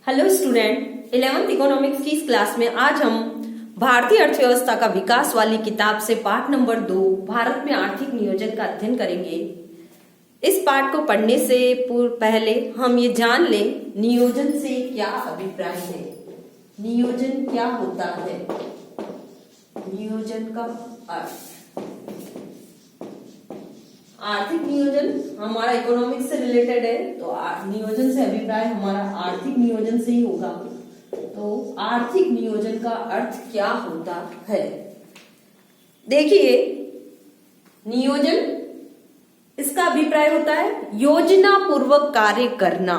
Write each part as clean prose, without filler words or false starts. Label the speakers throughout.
Speaker 1: Hello student, 11th economics की इस class में आज हम भारतीय अर्थव्यवस्था का विकास वाली किताब से पाठ नंबर 2 भारत में आर्थिक नियोजन का अध्ययन करेंगे। इस पाठ को पढ़ने से पहले हम ये जान लें नियोजन से क्या अभिप्राय है। नियोजन क्या होता है? नियोजन का अर्थ, आर्थिक नियोजन हमारा इकोनॉमिक्स से रिलेटेड है, तो नियोजन से अभिप्राय हमारा आर्थिक नियोजन से ही होगा। तो आर्थिक नियोजन का अर्थ क्या होता है? देखिए, नियोजन इसका अभिप्राय होता है योजना पूर्वक कार्य करना।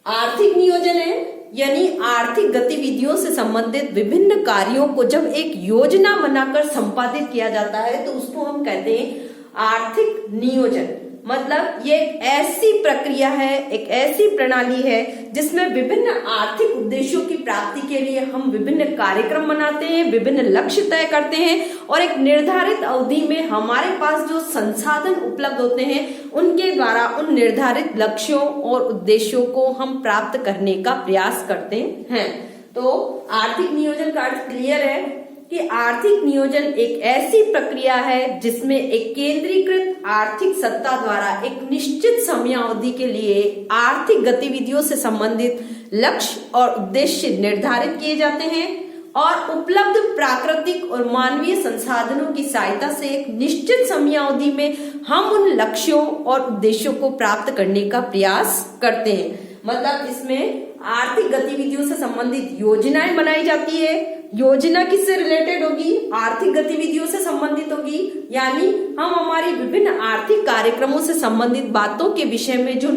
Speaker 1: आर्थिक नियोजन है यानी आर्थिक गतिविधियों से संबंधित विभिन्न कार्यों को जब एक योजना बनाकर संपादित किया जाता है तो उसको हम कहते हैं आर्थिक नियोजन। मतलब ये एक ऐसी प्रक्रिया है, एक ऐसी प्रणाली है जिसमें विभिन्न आर्थिक उद्देश्यों की प्राप्ति के लिए हम विभिन्न कार्यक्रम बनाते हैं, विभिन्न लक्ष्य तय करते हैं और एक निर्धारित अवधि में हमारे पास जो संसाधन उपलब्ध होते हैं उनके द्वारा उन निर्धारित लक्ष्यों और उद्देश्यों को हम प्राप्त करने का प्रयास करते हैं। तो आर्थिक नियोजन का अर्थ क्लियर है कि आर्थिक नियोजन एक ऐसी प्रक्रिया है जिसमें एक केंद्रीकृत आर्थिक सत्ता द्वारा एक निश्चित समयावधि के लिए आर्थिक गतिविधियों से संबंधित लक्ष्य और उद्देश्य निर्धारित किए जाते हैं और उपलब्ध प्राकृतिक और मानवीय संसाधनों की सहायता से एक निश्चित समयावधि में हम उन लक्ष्यों और उद्देश्यों को प्राप्त करने का प्रयास करते हैं। मतलब इसमें आर्थिक गतिविधियों से संबंधित योजनाएं बनाई जाती है। योजना किससे रिलेटेड होगी? आर्थिक गतिविधियों से संबंधित होगी, यानी हम हमारी विभिन्न आर्थिक कार्यक्रमों से संबंधित बातों के विषय में जो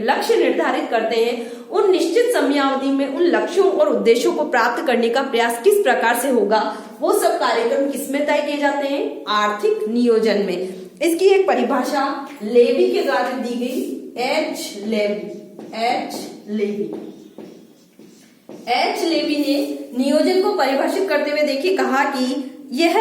Speaker 1: लक्ष्य निर्धारित करते हैं उन निश्चित समयावधि में उन लक्ष्यों और उद्देश्यों को प्राप्त करने का प्रयास किस प्रकार से होगा, वो सब कार्यक्रम किसमें तय किए जाते हैं? आर्थिक नियोजन में। इसकी एक परिभाषा लेवी के द्वारा दी गई, एच लेवी ने नियोजन को परिभाषित करते हुए देखिए कहा कि यह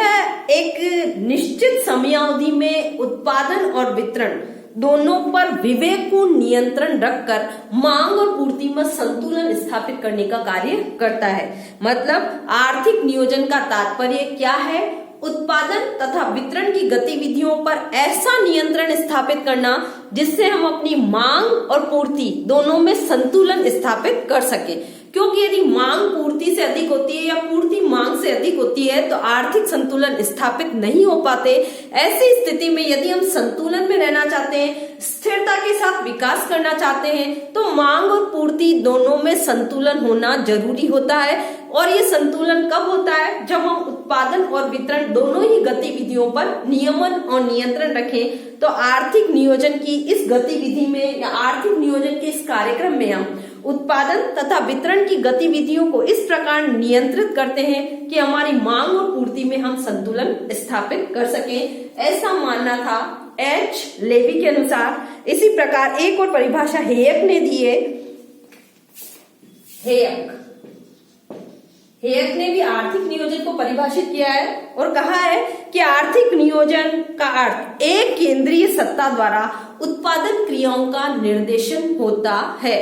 Speaker 1: एक निश्चित समयावधि में उत्पादन और वितरण दोनों पर विवेकपूर्ण नियंत्रण रखकर मांग और पूर्ति में संतुलन स्थापित करने का कार्य करता है। मतलब आर्थिक नियोजन का तात्पर्य क्या है? उत्पादन तथा वितरण की गतिविधियों पर ऐसा नियंत्रण स्थापित करना जिससे हम अपनी मांग और पूर्ति दोनों में संतुलन स्थापित कर सके। क्योंकि यदि मांग पूर्ति से अधिक होती है या पूर्ति मांग से अधिक होती है तो आर्थिक संतुलन स्थापित नहीं हो पाते। ऐसी स्थिति में यदि हम संतुलन में रहना चाहते हैं, स्थिरता के साथ विकास करना चाहते हैं, तो मांग और पूर्ति दोनों में संतुलन होना जरूरी होता है। और ये संतुलन कब होता है? जब हम उत्पादन और वितरण दोनों ही गतिविधियों पर नियमन और नियंत्रण रखें। तो आर्थिक नियोजन की इस गतिविधि में या आर्थिक नियोजन के इस कार्यक्रम में हम उत्पादन तथा वितरण की गतिविधियों को इस प्रकार नियंत्रित करते हैं कि हमारी मांग और पूर्ति में हम संतुलन स्थापित कर सकें। ऐसा मानना था एच लेवी के अनुसार। इसी प्रकार एक और परिभाषा हेयक ने दी है। हेयक ने भी आर्थिक नियोजन को परिभाषित किया है और कहा है कि आर्थिक नियोजन का अर्थ एक केंद्रीय सत्ता द्वारा उत्पादन क्रियाओं का निर्देशन होता है।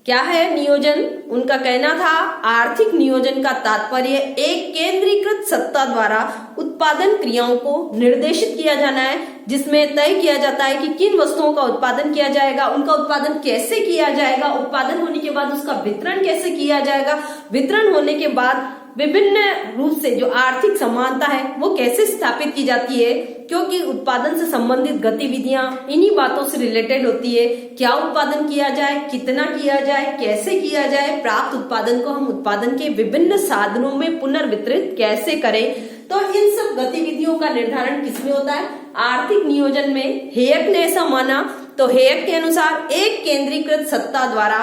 Speaker 1: क्या है नियोजन? उनका कहना था आर्थिक नियोजन का तात्पर्य एक केंद्रीकृत सत्ता द्वारा उत्पादन क्रियाओं को निर्देशित किया जाना है, जिसमें तय किया जाता है कि किन वस्तुओं का उत्पादन किया जाएगा, उनका उत्पादन कैसे किया जाएगा, उत्पादन होने के बाद उसका वितरण कैसे किया जाएगा, वितरण होने के बाद विभिन्न रूप से जो आर्थिक समानता है वो कैसे स्थापित की जाती है। क्योंकि उत्पादन से संबंधित गतिविधियां इन्हीं बातों से रिलेटेड होती है। क्या उत्पादन किया जाए, कितना किया जाए, कैसे किया जाए, प्राप्त उत्पादन को हम उत्पादन के विभिन्न साधनों में पुनर्वितरित कैसे करें। तो इन सब गतिविधियों का निर्धारण किसमें होता है? आर्थिक नियोजन में। हेयक ने ऐसा माना। तो हेयक के अनुसार एक केंद्रीकृत सत्ता द्वारा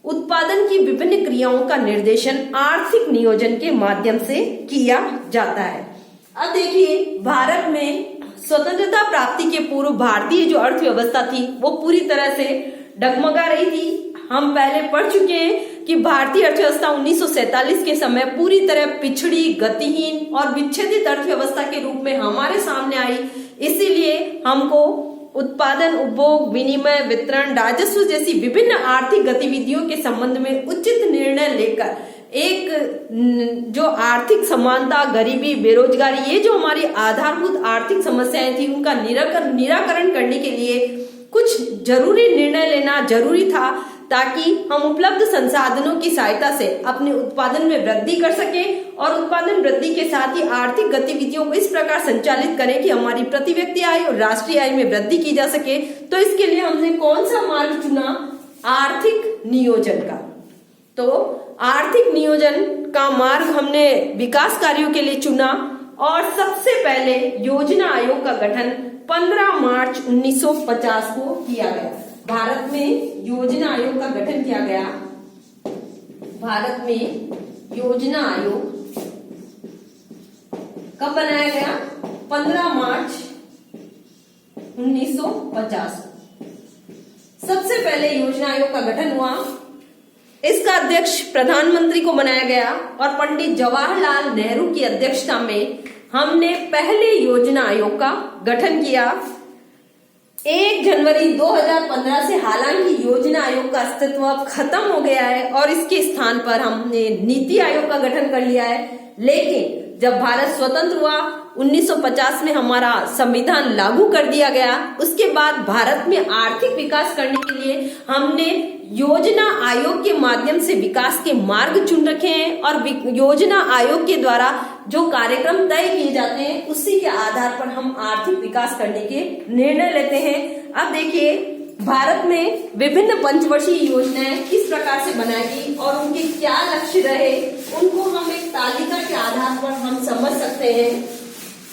Speaker 1: उत्पादन की विभिन्न क्रियाओं का निर्देशन आर्थिक नियोजन के माध्यम से किया जाता है। अब देखिए, भारत में स्वतंत्रता प्राप्ति के पूर्व भारतीय जो अर्थव्यवस्था थी वो पूरी तरह से डगमगा रही थी। हम पहले पढ़ चुके हैं कि भारतीय अर्थव्यवस्था 1947 के समय पूरी तरह पिछड़ी, गतिहीन और विच्छेदित अर्थव्यवस्था के रूप में हमारे सामने आई। इसीलिए हमको उत्पादन, उपभोग, विनिमय, वितरण, राजस्व जैसी विभिन्न आर्थिक गतिविधियों के संबंध में उचित निर्णय लेकर एक जो आर्थिक समानता, गरीबी, बेरोजगारी, ये जो हमारी आधारभूत आर्थिक समस्याएं थी उनका निराकरण करने के लिए कुछ जरूरी निर्णय लेना जरूरी था, ताकि हम उपलब्ध संसाधनों की सहायता से अपने उत्पादन में वृद्धि कर सकें और उत्पादन वृद्धि के साथ ही आर्थिक गतिविधियों को इस प्रकार संचालित करें कि हमारी प्रति व्यक्ति आय और राष्ट्रीय आय में वृद्धि की जा सके। तो इसके लिए हमने कौन सा मार्ग चुना? आर्थिक नियोजन का। तो आर्थिक नियोजन का मार्ग हमने विकास कार्यों के लिए चुना और सबसे पहले योजना आयोग का गठन 15 मार्च 1950 को किया गया। भारत में योजना आयोग का गठन किया गया। भारत में योजना आयोग कब बनाया गया? 15 मार्च 1950। सबसे पहले योजना आयोग का गठन हुआ। इसका अध्यक्ष प्रधानमंत्री को बनाया गया और पंडित जवाहरलाल नेहरू की अध्यक्षता में हमने पहले योजना आयोग का गठन किया। 1 जनवरी 2015 से हालांकि योजना आयोग का अस्तित्व अब खत्म हो गया है और इसके स्थान पर हमने नीति आयोग का गठन कर लिया है, लेकिन जब भारत स्वतंत्र हुआ 1950 में हमारा संविधान लागू कर दिया गया, उसके बाद भारत में आर्थिक विकास करने के लिए हमने योजना आयोग के माध्यम से विकास के मार्ग चुन रखे हैं और योजना आयोग के द्वारा जो कार्यक्रम तय किए जाते हैं उसी के आधार पर हम आर्थिक विकास करने के निर्णय लेते हैं। अब देखिए, भारत में विभिन्न पंचवर्षीय योजनाएं किस प्रकार से बनाई गई और उनके क्या लक्ष्य रहे, उनको हम एक तालिका के आधार पर हम समझ सकते हैं।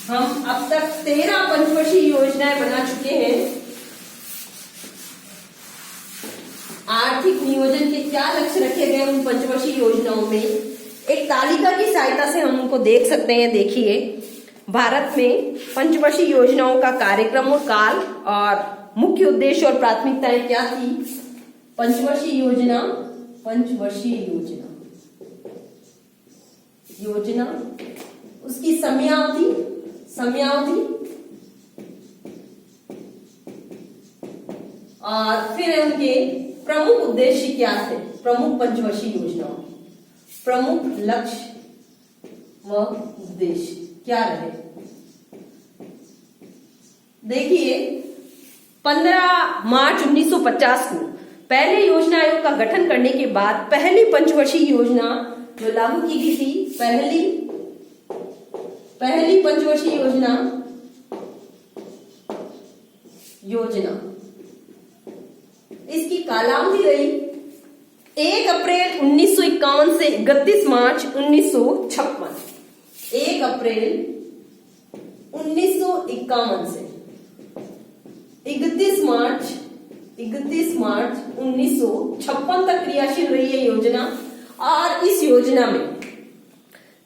Speaker 1: हम अब तक 13 पंचवर्षीय योजनाएं बना चुके हैं। आर्थिक नियोजन के क्या लक्ष्य रखे गए उन पंचवर्षीय योजनाओं में एक तालिका की सहायता से हम उनको देख सकते हैं। देखिए, भारत में पंचवर्षीय योजनाओं का कार्यक्रम और काल और मुख्य उद्देश्य और प्राथमिकताएं क्या थी। पंचवर्षीय योजना उसकी समयावधि और फिर उनके प्रमुख उद्देश्य क्या थे। प्रमुख पंचवर्षीय योजनाओं प्रमुख लक्ष्य व उद्देश्य क्या रहे। देखिए, 15 मार्च 1950 को पहले योजना आयोग का गठन करने के बाद पहली पंचवर्षीय योजना जो लागू की गई थी, पहली पंचवर्षीय योजना इसकी कालावधि रही 1 अप्रैल 1951 से 31 मार्च 1956। 1 अप्रैल 1951 से 31 मार्च 1956 तक क्रियाशील रही है योजना। और इस योजना में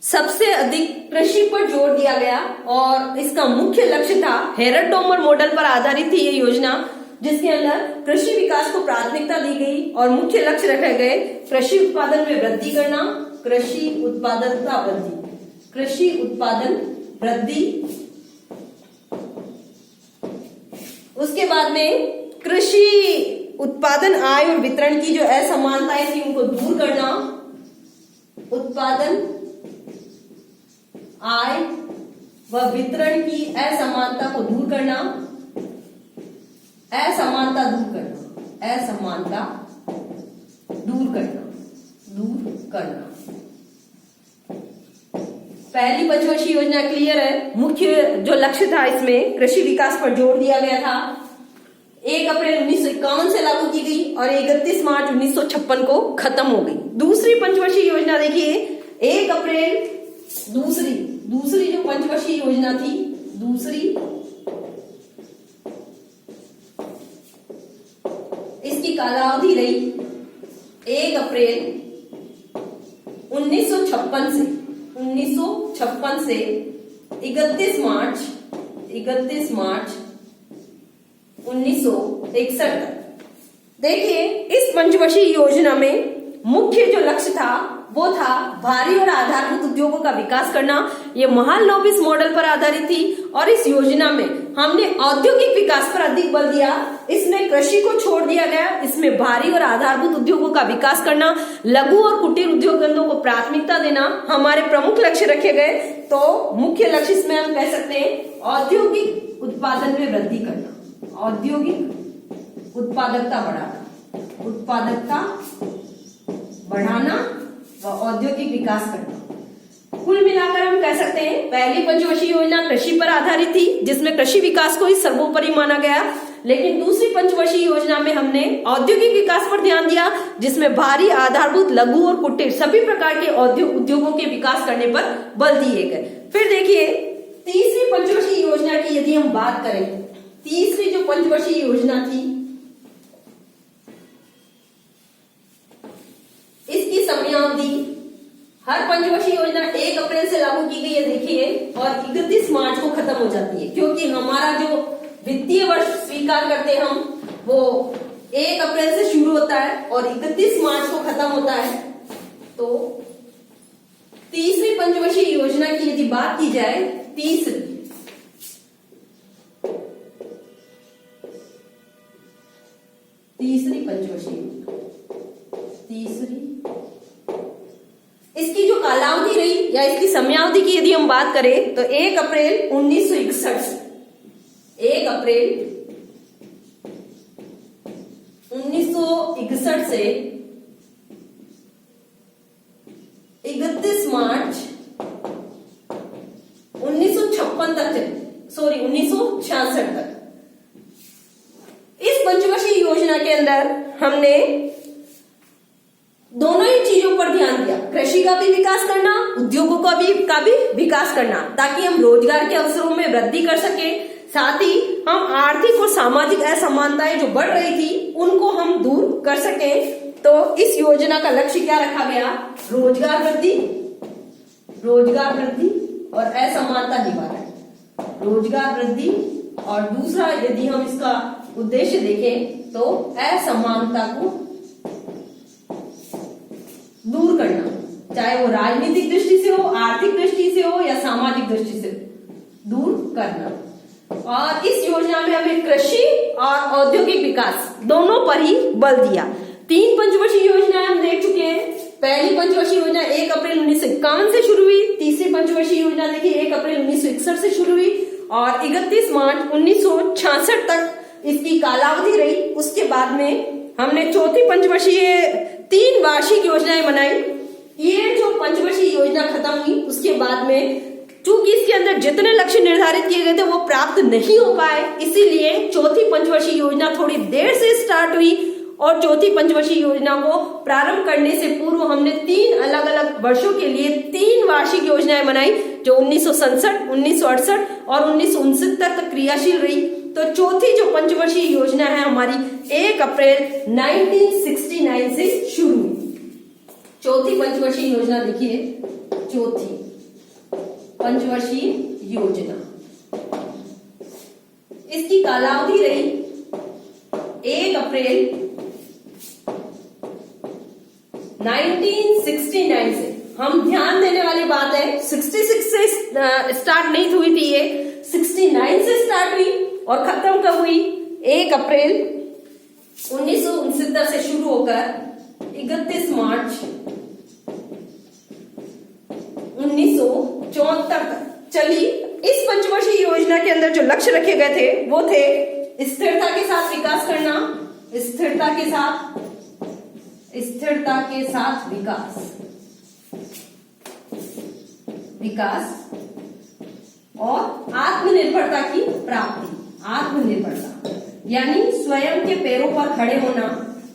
Speaker 1: सबसे अधिक कृषि पर जोर दिया गया और इसका मुख्य लक्ष्य था, हेरत-डोमर मॉडल पर आधारित थी ये योजना, जिसके अंदर कृषि विकास को प्राथमिकता दी गई और मुख्य लक्ष्य रखे गए कृषि उत्पादन में वृद्धि करना, कृषि उत्पादन वृद्धि। उसके बाद में कृषि उत्पादन आय और वितरण की जो असमानताएं थी उनको दूर करना, उत्पादन आय व वितरण की असमानता को दूर करना, असमानता दूर करना। पहली पंचवर्षीय योजना क्लियर है। मुख्य जो लक्ष्य था इसमें कृषि विकास पर जोर दिया गया था। 1 अप्रैल 1951 से लागू की गई और 31 मार्च 1956 को खत्म हो गई। दूसरी पंचवर्षीय योजना देखिए, 1 अप्रैल दूसरी जो पंचवर्षीय योजना थी, इसकी कालावधि रही 1 अप्रैल 1956 से 31 मार्च 1961 तक। देखिए, इस पंचवर्षीय योजना में मुख्य जो लक्ष्य था वो था भारी और आधारभूत उद्योगों का विकास करना। ये महालनोबिस मॉडल पर आधारित थी और इस योजना में हमने औद्योगिक विकास पर अधिक बल दिया। इसमें कृषि को छोड़ दिया गया। इसमें भारी और आधारभूत उद्योगों का विकास करना, लघु और कुटीर उद्योग धंधों को प्राथमिकता देना हमारे प्रमुख लक्ष्य रखे गए। तो मुख्य लक्ष्य इसमें हम कह सकते हैं औद्योगिक उत्पादन में वृद्धि करना, औद्योगिक उत्पादकता बढ़ाना, उत्पादकता बढ़ाना व औद्योगिक विकास करना। कुल मिलाकर हम कह सकते हैं पहली पंचवर्षीय योजना कृषि पर आधारित थी, जिसमें कृषि विकास को ही सर्वोपरि माना गया। लेकिन दूसरी पंचवर्षीय योजना में हमने औद्योगिक विकास पर ध्यान दिया, जिसमें भारी, आधारभूत, लघु और कुटीर सभी प्रकार के उद्योगों के विकास करने पर बल दिए गए। फिर देखिए तीसरी पंचवर्षीय योजना की यदि हम बात करें, तीसरी जो पंचवर्षीय योजना थी इसकी समयावधि हर पंचवर्षीय योजना 1 अप्रैल से लागू की गई है, देखिए, और 31 मार्च को खत्म हो जाती है, क्योंकि हमारा जो वित्तीय वर्ष स्वीकार करते हैं हम वो 1 अप्रैल से शुरू होता है और 31 मार्च को खत्म होता है। तो तीसरी पंचवर्षीय योजना की यदि बात की जाए, तीसरी पंचवर्षीय, तीसरी इसकी जो कालावधि रही या इसकी समयावधि की यदि हम बात करें तो 1 अप्रैल 1961 से 1 अप्रैल 1961 से 31 मार्च 1956 तक चली, 1966 तक। इस पंचवर्षीय योजना के अंदर हमने दोनों ही चीजों पर ध्यान दिया, कृषि का भी विकास करना, उद्योगों का भी विकास करना, ताकि हम रोजगार के अवसरों में वृद्धि कर सके। साथ ही हम आर्थिक और सामाजिक असमानताएं जो बढ़ रही थी उनको हम दूर कर सके। तो इस योजना का लक्ष्य क्या रखा गया? रोजगार वृद्धि और असमानता निवारण, रोजगार वृद्धि, और दूसरा यदि हम इसका उद्देश्य देखें तो असमानता को दूर करना, चाहे वो राजनीतिक दृष्टि से हो, आर्थिक दृष्टि से हो या सामाजिक दृष्टि से दूर करना। और इस योजना में हमें कृषि और औद्योगिक विकास दोनों पर ही बल दिया। 3 पंचवर्षीय योजनाएं हम देख चुके हैं। पहली पंचवर्षीय योजना 1 अप्रैल 1951 से शुरू हुई। तीसरी पंचवर्षीय योजना देखिए 1 अप्रैल 1961 से शुरू हुई और 31 मार्च 1966 तक इसकी कालावधि रही। उसके बाद में हमने चौथी पंचवर्षीय 3 वार्षिक योजनाएं बनाई। ये जो पंचवर्षीय योजना खत्म हुई उसके बाद में चूंकि इसके अंदर जितने लक्ष्य निर्धारित किए गए थे वो प्राप्त नहीं हो पाए, इसीलिए चौथी पंचवर्षीय योजना थोड़ी देर से स्टार्ट हुई और चौथी पंचवर्षीय योजना को प्रारंभ करने से पूर्व हमने 3 अलग अलग वर्षों के लिए 3 वार्षिक योजनाएं बनाई, जो 1967, 1968 और 1969 तक क्रियाशील रही। तो चौथी जो पंचवर्षीय योजना है हमारी 1 अप्रैल 1969 से शुरू हुई। चौथी पंचवर्षीय योजना देखिए, चौथी पंचवर्षीय योजना, इसकी कालावधि रही 1 अप्रैल 1969 से। हम ध्यान देने वाली बात है 66 से स्टार्ट नहीं हुई थी, ये 69 से स्टार्ट हुई और खत्म कब हुई? 1 अप्रैल 1969 से शुरू होकर 31 मार्च 1974 तक चली। इस पंचवर्षीय योजना के अंदर जो लक्ष्य रखे गए थे वो थे स्थिरता के साथ विकास करना, स्थिरता के साथ विकास और आत्मनिर्भरता की प्राप्ति। आत्मनिर्भरता यानी स्वयं के पैरों पर खड़े होना।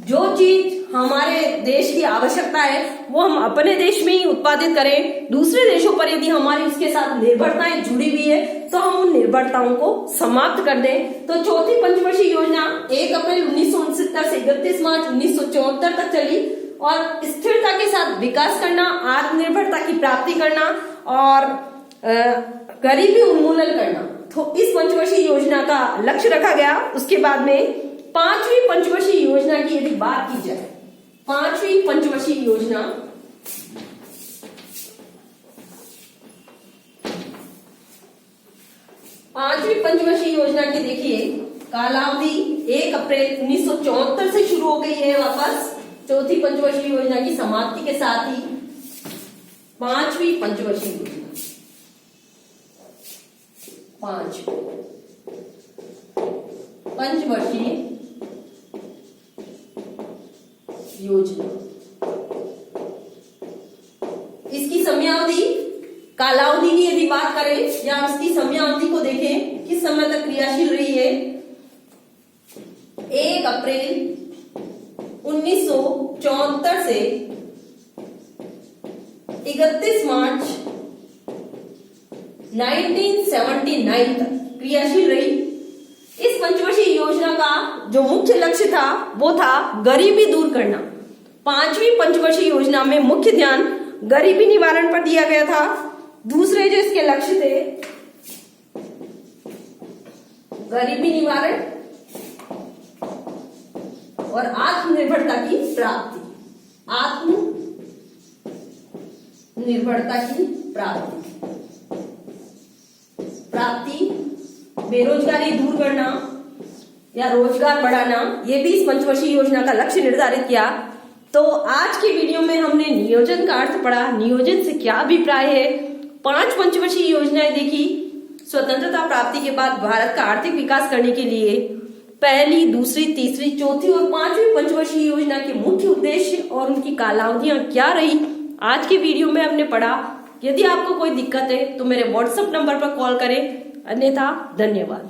Speaker 1: जो चीज हमारे देश की आवश्यकता है वो हम अपने देश में ही उत्पादित करें। दूसरे देशों पर यदि हमारी उसके साथ निर्भरताएं जुड़ी हुई है तो हम उन निर्भरताओं को समाप्त कर दें। तो चौथी पंचवर्षीय योजना 1 अप्रैल 1969 से 31 मार्च 1974 तक चली और स्थिरता के साथ विकास करना, आत्मनिर्भरता की प्राप्ति करना और गरीबी उन्मूलन करना, तो इस पंचवर्षीय योजना का लक्ष्य रखा गया। उसके बाद में 5वीं पंचवर्षीय योजना की यदि बात की जाए, 5वीं पंचवर्षीय योजना पांचवी पंचवर्षीय योजना की देखिए कालावधि 1 अप्रैल 1974 से शुरू हो गई है वापस। चौथी पंचवर्षीय योजना की समाप्ति के साथ ही पांचवी पंचवर्षीय योजना, पांचवी पंचवर्षीय योजना, इसकी समयावधि कालावधि की यदि बात करें या इसकी समयावधि को देखें किस समय तक क्रियाशील रही है, 1 अप्रैल 1974 से 31 मार्च 1979 तक क्रियाशील रही। इस पंचवर्षीय योजना का जो मुख्य लक्ष्य था वो था गरीबी दूर करना। पांचवी पंचवर्षीय योजना में मुख्य ध्यान गरीबी निवारण पर दिया गया था। दूसरे जो इसके लक्ष्य थे गरीबी निवारण और आत्मनिर्भरता की प्राप्ति, आत्मनिर्भरता की प्राप्ति, बेरोजगारी दूर करना या रोजगार बढ़ाना, ये भी इस पंचवर्षीय योजना का लक्ष्य निर्धारित किया। तो आज की वीडियो में हमने नियोजन का अर्थ पढ़ा, नियोजन से क्या अभिप्राय है, 5 पंचवर्षीय योजनाएं देखी। स्वतंत्रता प्राप्ति के बाद भारत का आर्थिक विकास करने के लिए पहली, दूसरी, तीसरी, चौथी और 5वीं पंचवर्षीय योजना के मुख्य उद्देश्य और उनकी कालावधियां क्या रही, आज की वीडियो में हमने पढ़ा। यदि आपको कोई दिक्कत है तो मेरे व्हाट्सएप नंबर पर कॉल करें, अन्यथा धन्यवाद।